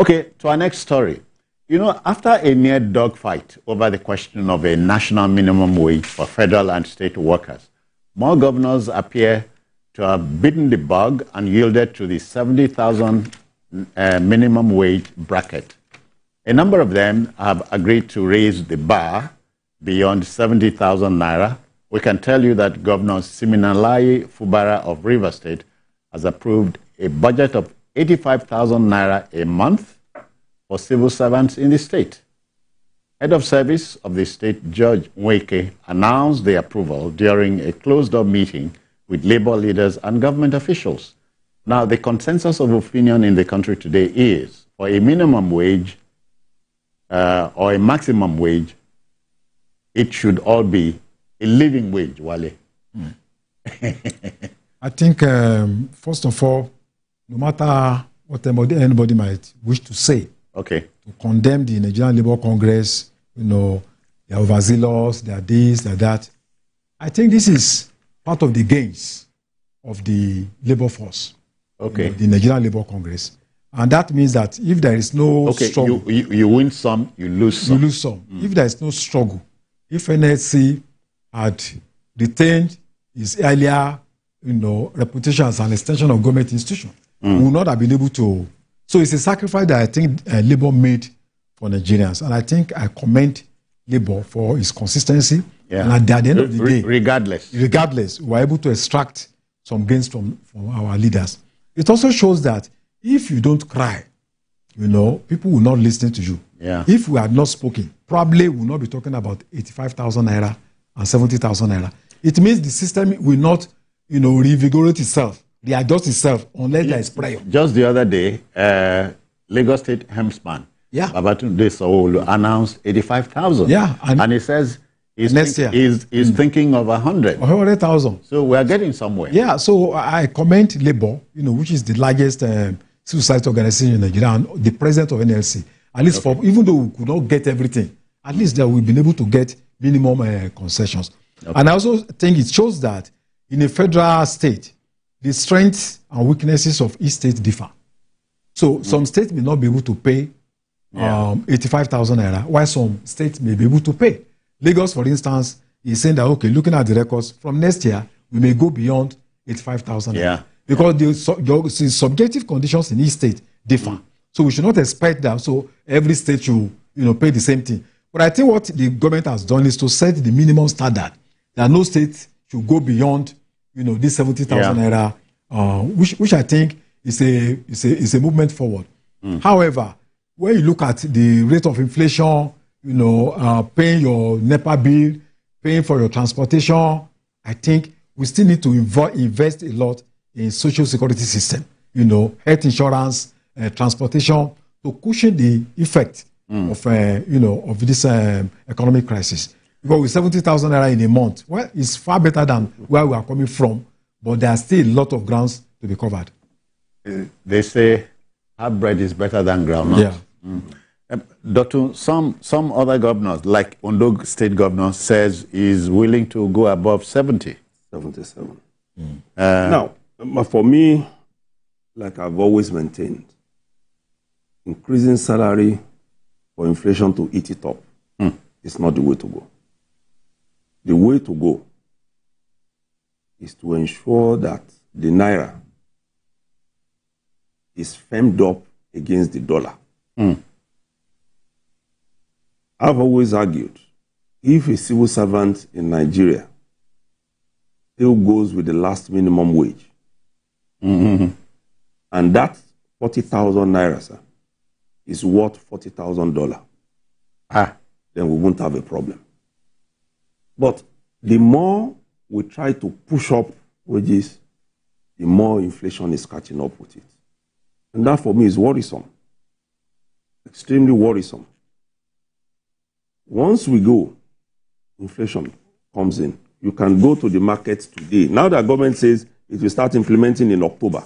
Okay, to our next story. You know, after a near dogfight over the question of a national minimum wage for federal and state workers, more governors appear to have bitten the bug and yielded to the 70,000 minimum wage bracket. A number of them have agreed to raise the bar beyond 70,000 naira. We can tell you that Governor Siminalayi Fubara of Rivers State has approved a budget of 85,000 naira a month for civil servants in the state. Head of service of the state, Judge Nweke, announced the approval during a closed-door meeting with labor leaders and government officials. Now, the consensus of opinion in the country today is for a minimum wage or a maximum wage, it should all be a living wage, Wale. I think, first of all, no matter what anybody might wish to say, to condemn the Nigerian Labour Congress, you know, they are overzealous, they are this, they are that. I think this is part of the gains of the labor force, the Nigerian Labour Congress. And that means that if there is no struggle... You win some, you lose some. You lose some. If there is no struggle, if NSC had retained its earlier, reputation as an extension of government institution, we would not have been able to... So it's a sacrifice that I think Labour made for Nigerians. And I think I commend Labour for its consistency. Yeah. And at the end of the day... Regardless, we were able to extract some gains from our leaders. It also shows that if you don't cry, people will not listen to you. Yeah. If we had not spoken, probably we will not be talking about 85,000 naira and 70,000 naira. It means the system will not, reinvigorate itself, readjust itself unless there is prayer. Just the other day, Lagos State Hemsman, Babatunde Sowolu, announced 85,000. Yeah. And he says he's thinking of 100,000. So we are getting somewhere. Yeah, so I commend Labour, which is the largest civil society organization in Nigeria, and the president of NLC. At least even though we could not get everything, at least that we've been able to get minimum concessions. And I also think it shows that in a federal state, the strengths and weaknesses of each state differ. So some states may not be able to pay 85,000 naira, while some states may be able to pay. Lagos, for instance, is saying that, looking at the records, from next year, we may go beyond 85,000 naira. Yeah. Because the subjective conditions in each state differ. So we should not expect that. So every state should, pay the same thing. But I think what the government has done is to set the minimum standard that no state should go beyond, this 70,000 naira, which I think is a movement forward. However, when you look at the rate of inflation, paying your NEPA bill, paying for your transportation, I think we still need to invest a lot in social security system, health insurance, transportation, to cushion the effect of this economic crisis. Because with 70,000 naira in a month, well, it's far better than where we are coming from, but there are still a lot of grounds to be covered. They say hard bread is better than groundnut. Yeah. Doctor, some other governors, like Ondo State Governor, says is willing to go above 70. 77. Now, for me, like I've always maintained, increasing salary for inflation to eat it up is not the way to go. The way to go is to ensure that the naira is firmed up against the dollar. I've always argued, if a civil servant in Nigeria still goes with the last minimum wage, and that 40,000 naira, sir, is worth $40,000, then we won't have a problem. But the more we try to push up wages, the more inflation is catching up with it. And that for me is worrisome, extremely worrisome. Once we go, inflation comes in. You can go to the market today. Now the government says it will start implementing in October.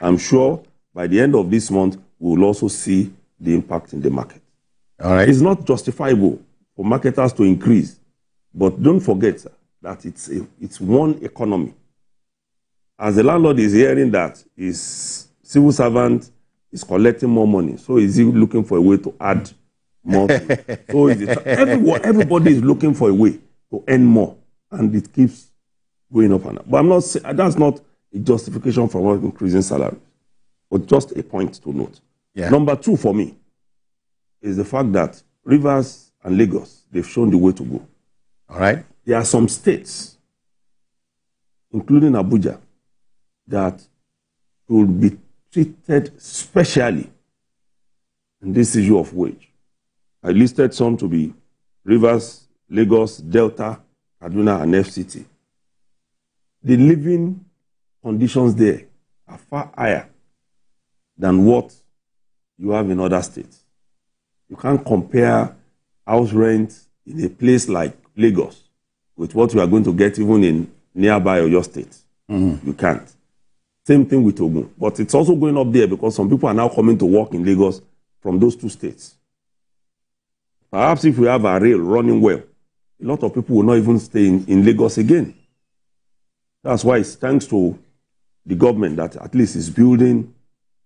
I'm sure by the end of this month, we will also see the impact in the market. All right. It's not justifiable for marketers to increase. But don't forget, sir, that it's one economy. As the landlord is hearing that his civil servant is collecting more money. So is he looking for a way to add more? So is it, everybody is looking for a way to earn more, and it keeps going up and up. But I'm not saying that's not a justification for increasing salaries, but just a point to note. Yeah. Number two for me is the fact that Rivers and Lagos, they've shown the way to go. All right. There are some states, including Abuja, that will be treated specially in this issue of wage. I listed some to be Rivers, Lagos, Delta, Kaduna, and FCT. The living conditions there are far higher than what you have in other states. You can't compare house rent in a place like Lagos with what you are going to get even in nearby or your state. You can't. Same thing with Ogun. But it's also going up there because some people are now coming to work in Lagos from those two states. Perhaps if we have a rail running well, a lot of people will not even stay in Lagos again. That's why it's thanks to the government that at least is building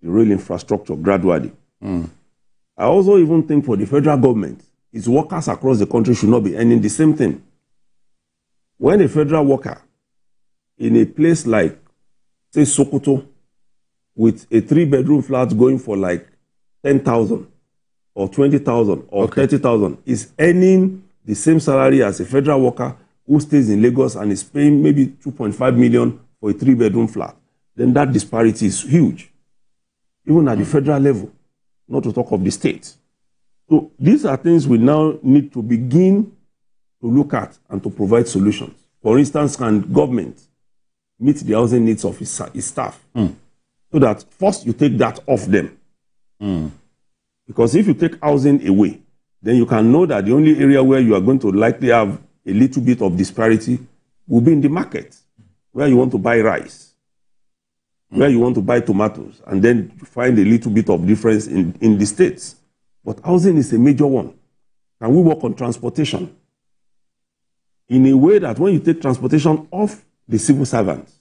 the rail infrastructure gradually. I also even think for the federal government, its workers across the country should not be earning the same thing. When a federal worker in a place like, say, Sokoto, with a 3-bedroom flat going for like 10,000 or 20,000 or 30,000 is earning the same salary as a federal worker who stays in Lagos and is paying maybe 2.5 million for a 3-bedroom flat, then that disparity is huge, even at the federal level, not to talk of the state. So these are things we now need to begin to look at and to provide solutions. For instance, can government meet the housing needs of its staff? So that first you take that off them. Because if you take housing away, then you can know that the only area where you are going to likely have a little bit of disparity will be in the market, where you want to buy rice, where you want to buy tomatoes, and then you find a little bit of difference in the states. But housing is a major one. Can we work on transportation in a way that when you take transportation off the civil servants,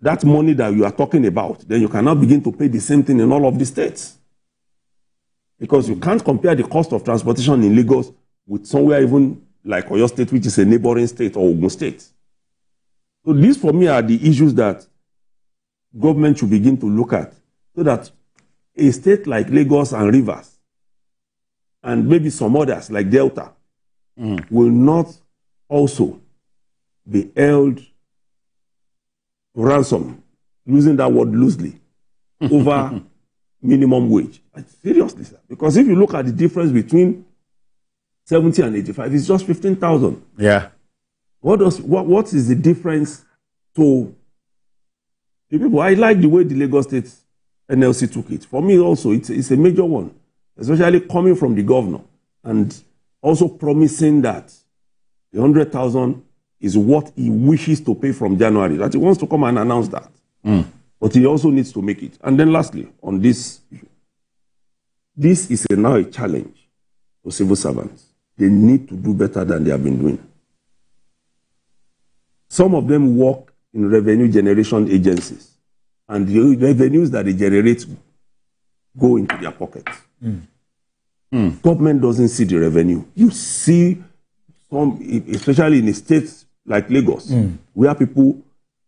that money that you are talking about, then you can now begin to pay the same thing in all of the states? Because you can't compare the cost of transportation in Lagos with somewhere even like Oyo State, which is a neighboring state, or Ogun State. So these, for me, are the issues that government should begin to look at, so that a state like Lagos and Rivers, and maybe some others like Delta, will not also be held to ransom, using that word loosely, over minimum wage. Seriously, sir. Because if you look at the difference between 70 and 85, it's just 15,000. Yeah. What is the difference to the people? I like the way the Lagos State NLC took it. For me also, it's a major one, especially coming from the governor, and also promising that the 100,000 is what he wishes to pay from January, that he wants to come and announce that. But he also needs to make it. And then lastly, on this issue, this is now a challenge for civil servants. They need to do better than they have been doing. Some of them work in revenue generation agencies, and the revenues that they generate go into their pockets. Government doesn't see the revenue. You see some, especially in a state like Lagos, where people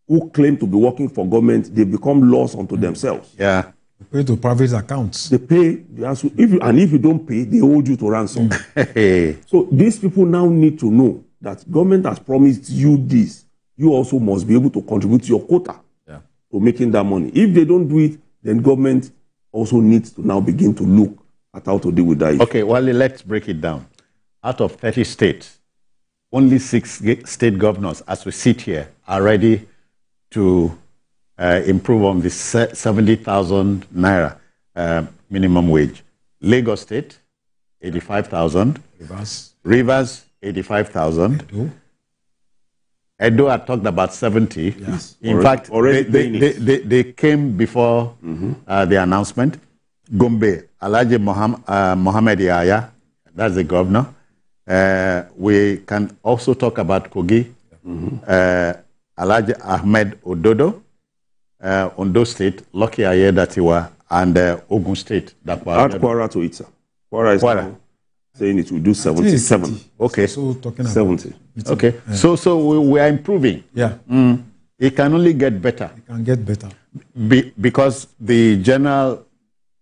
who claim to be working for government, they become lost unto themselves. Yeah. They pay to private accounts. They pay, if you don't pay, they hold you to ransom. So these people now need to know that government has promised you this. You also must be able to contribute to your quota to making that money. If they don't do it, then government also needs to now begin to look at how to deal with that issue. Okay, well, let's break it down. Out of 30 states, only 6 state governors, as we sit here, are ready to improve on the 70,000 naira minimum wage. Lagos State, 85,000. Rivers, 85,000. Edo had talked about 70. Yes. In fact, they came before the announcement. Gombe, Alhaji Mohammed Yahya, that's the governor. We can also talk about Kogi, Alhaji Ahmed Ododo, Ondo State, Lucky Ayedatiwa, and Ogun State. Add Kwara to it, sir. Kwara is now saying it will do 77. Okay. So talking about 70. Okay. So we are improving. Yeah. It can only get better. It can get better. Because the general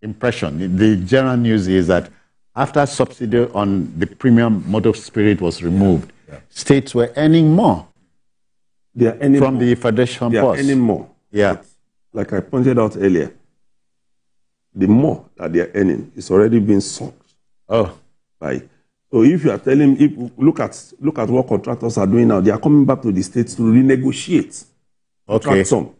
impression, the general news is that after subsidy on the premium motor spirit was removed, states were earning more. They are earning from more. the Federation They are Post. earning more. Yeah. But like I pointed out earlier, the more that they are earning is already being sucked. Oh. Right. So if you are telling, look at what contractors are doing now, they are coming back to the states to renegotiate. Okay. Some.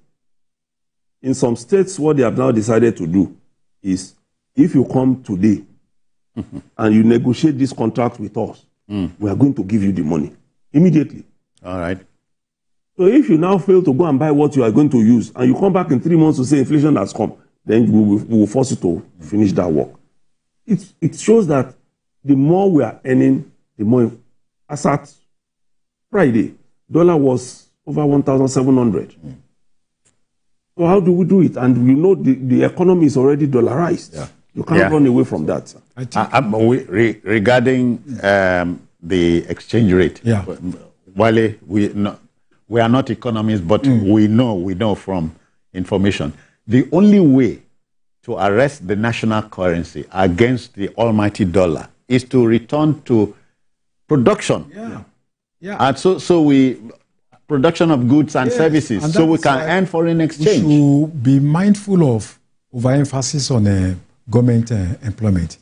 In some states, what they have now decided to do is, if you come today and you negotiate this contract with us, we are going to give you the money immediately. All right. So if you now fail to go and buy what you are going to use, and you come back in 3 months to say inflation has come, then we will force you to finish that work. It shows that the more we are earning, the more. As at Friday, dollar was over 1,700. So how do we do it? And we know the economy is already dollarized. Yeah. You can't run away from that. Regarding the exchange rate, Wale, we are not economists, but we know from information. The only way to arrest the national currency against the almighty dollar is to return to production. And so we production of goods and services, and so we can earn foreign exchange. We should be mindful of overemphasis on government employment.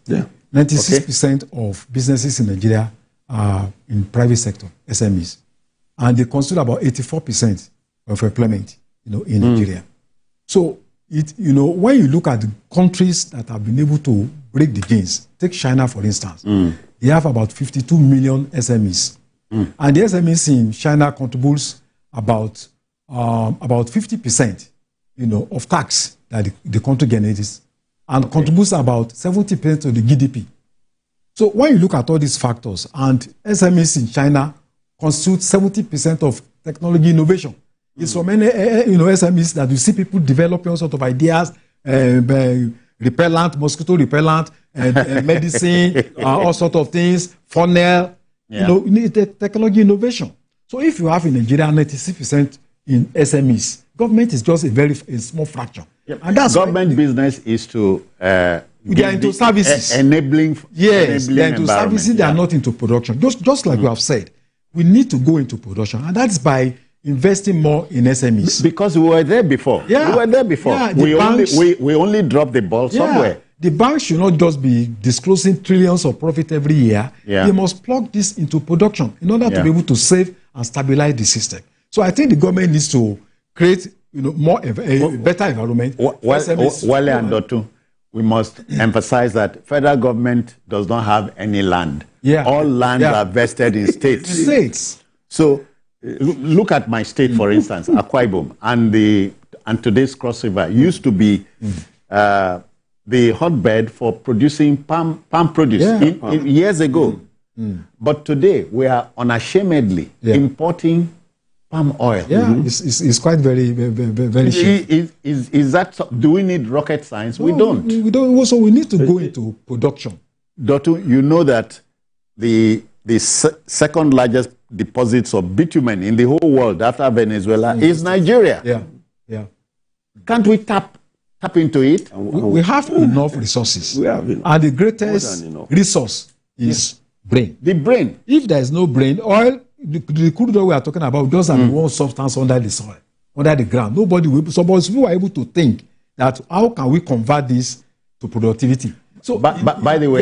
96% of businesses in Nigeria are in private sector, SMEs, and they constitute about 84% of employment, in Nigeria. So when you look at the countries that have been able to break the gains, take China for instance, they have about 52 million SMEs. And the SMEs in China contributes about 50%, of tax that the country generates, and contributes about 70% to the GDP. So when you look at all these factors, and SMEs in China constitute 70% of technology innovation. It's so many, SMEs that you see people developing all sorts of ideas, repellent, mosquito repellent, medicine, all sorts of things, funnel. You need the technology innovation. So if you have in Nigeria 96% in SMEs, government is just a small fraction. And that's government business is to they are into services, enabling. Yes, they are into services. They are not into production. Just like we have said, we need to go into production, and that's by investing more in SMEs. Because we were there before. We were there before. We only dropped the ball somewhere. The banks should not just be disclosing trillions of profit every year. They must plug this into production in order to be able to save and stabilize the system. So I think the government needs to create a better environment. Wale and Dotun, we must emphasize that federal government does not have any land. All lands are vested in states. So look at my state, for instance, Akwa Ibom, and today's Cross River used to be the hotbed for producing palm produce years ago. But today we are unashamedly importing palm oil. It's quite very, very cheap. Is that, do we need rocket science? No, we don't. We don't. So we need to go into production. Dotun, you know that the second largest deposits of bitumen in the whole world after Venezuela is Nigeria. Can't we tap into it? We have enough resources. And the greatest resource is brain. The brain. If there is no brain, oil, the crude oil we are talking about, just have one substance under the soil, under the ground. Nobody will. So, but we were able to think that how can we convert this to productivity? So, by the way,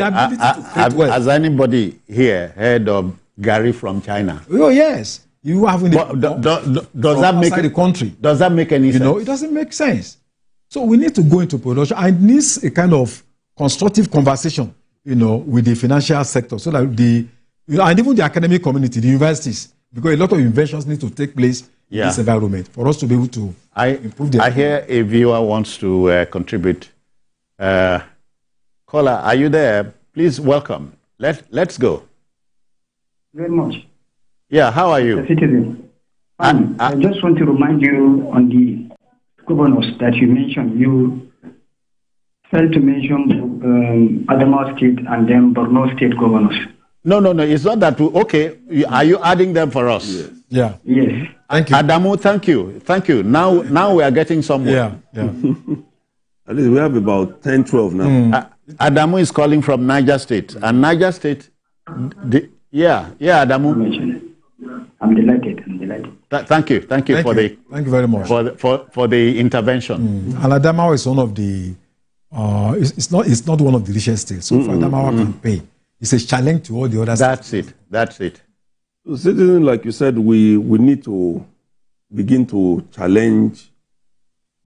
has anybody here heard of Gary from China? Oh yes, you haven't. Does that make the country? Does that make any sense? It doesn't make sense. So we need to go into production, and it needs a kind of constructive conversation, with the financial sector, so that and even the academic community, the universities, because a lot of inventions need to take place in this environment for us to be able to improve the. I hear a viewer wants to contribute. Caller, are you there? Please welcome. Let's go. Very much. Yeah, how are you? Citizen. I just want to remind you on the governors that you mentioned, you failed to mention Adamawa State and then Borno State governors. No. It's not that. Okay, are you adding them for us? Yes. Yeah. Yes. Thank you. Adamu, thank you. Now we are getting somewhere. Yeah. At least we have about 10, 12 now. Adamu is calling from Niger State, and Niger State. Adamu. I'm delighted. Thank you Thank you very much for the intervention. And Adamawa is one of the. It's not one of the richest states. So for Adamawa can pay. It's a challenge to all the other states. That's it. So, citizens, like you said, we need to begin to challenge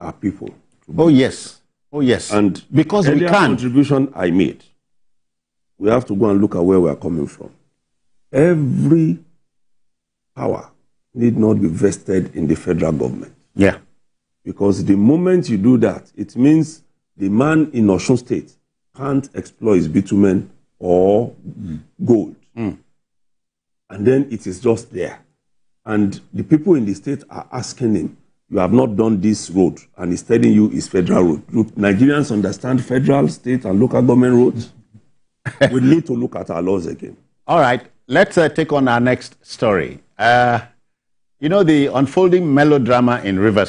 our people. Oh yes. And because we can. Contribution I made, we have to go and look at where we are coming from. Every power need not be vested in the federal government. Yeah. Because the moment you do that, it means the man in Osun State can't exploit his bitumen or gold. And then it is just there. And the people in the state are asking him, you have not done this road, and he's telling you it's federal road. Look, Nigerians understand federal, state, and local government roads. We need to look at our laws again. All right, let's take on our next story. The unfolding melodrama in Rivers